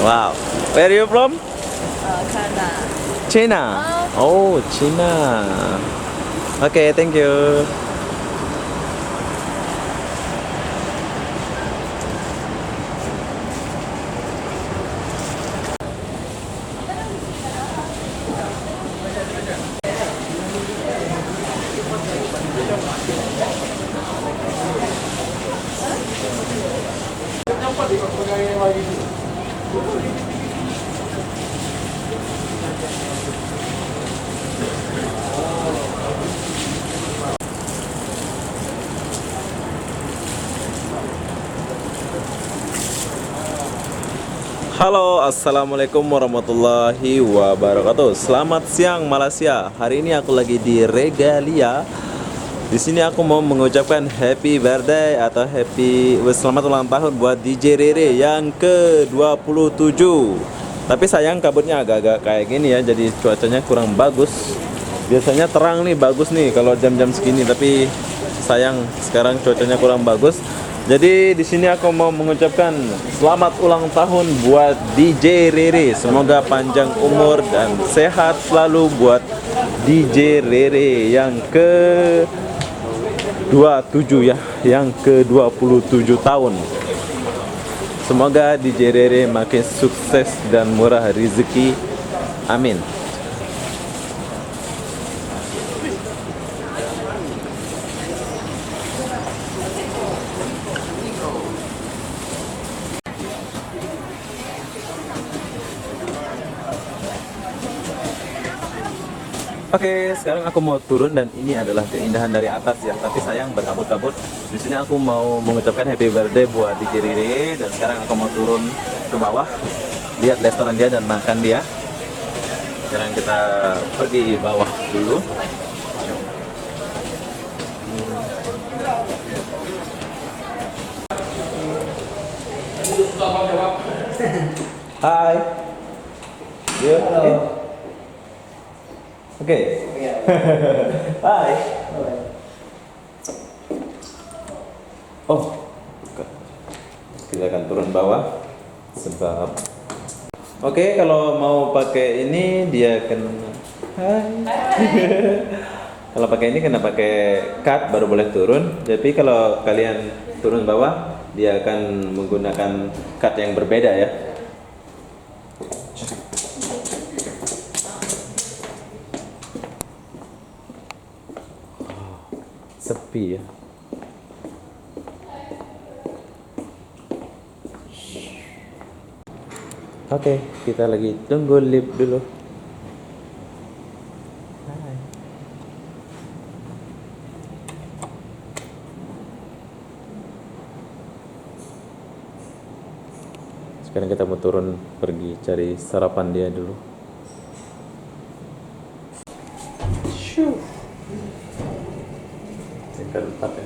Wow. Where are you from? China. China. Oh, China. Okay, thank you. Halo, assalamualaikum warahmatullahi wabarakatuh. Selamat siang Malaysia. Hari ini aku lagi di Regalia. Di sini aku mau mengucapkan happy birthday atau selamat ulang tahun buat DJ Rere yang ke-27. Tapi sayang kabutnya agak-agak kayak gini ya, jadi cuacanya kurang bagus. Biasanya terang nih, bagus nih kalau jam-jam segini, tapi sayang sekarang cuacanya kurang bagus. Jadi di sini aku mau mengucapkan selamat ulang tahun buat DJ Rere. Semoga panjang umur dan sehat selalu buat DJ Rere yang ke-27 ya, yang ke-27 tahun. Semoga DJ Rere makin sukses dan murah rezeki. Amin. Oke, sekarang aku mau turun dan ini adalah keindahan dari atas ya. Tapi sayang berkabut-kabut. Di sini aku mau mengucapkan happy birthday buat DJ Rere dan sekarang aku mau turun ke bawah, lihat restoran dia dan makan dia. Sekarang kita pergi bawah dulu. Hai. Yo. Oke. Hai. Oh, kita akan turun bawah sebab. Oke, kalau mau pakai ini dia kena. Hai. Kalau pakai ini kena pakai card baru boleh turun. Tapi kalau kalian turun bawah, dia akan menggunakan card yang berbeda ya. Sepi ya. Oke, kita lagi tunggu lift dulu. Hai. Sekarang kita mau turun pergi cari sarapan dia dulu. Keempat ya.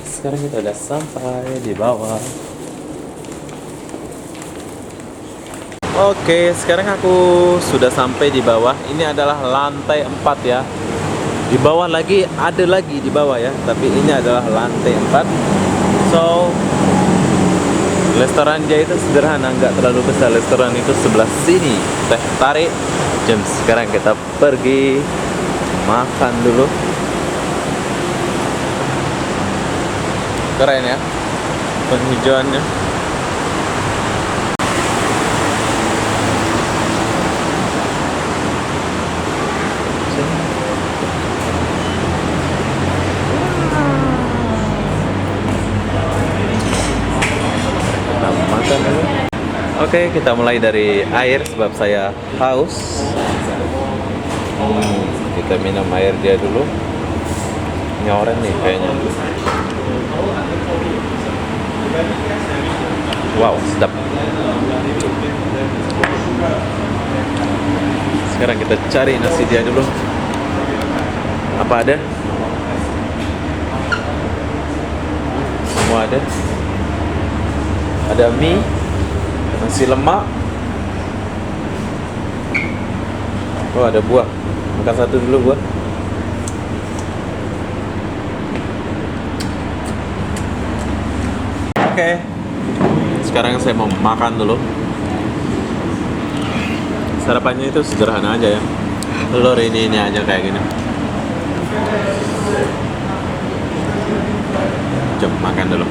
Sekarang kita udah sampai di bawah. Oke, sekarang aku sudah sampai di bawah. Ini adalah lantai 4 ya. Di bawah lagi ada lagi di bawah ya, tapi ini adalah lantai 4. So restoran dia itu sederhana, nggak terlalu besar. Restoran itu sebelah sini, Teh Tarik. Jam sekarang kita pergi makan dulu. Keren ya penghijauannya. Oke, kita mulai dari air sebab saya haus. Kita minum air dia dulu. Nyoren nih kayaknya. Wow, sedap. Sekarang kita cari nasi dia dulu. Apa ada? Semua ada. Ada mie, nasi lemak, Oh, ada buah. Makan satu dulu buah. Oke. Sekarang saya mau makan dulu. Sarapannya itu sederhana aja ya. Telur ini aja kayak gini. Coba makan dulu.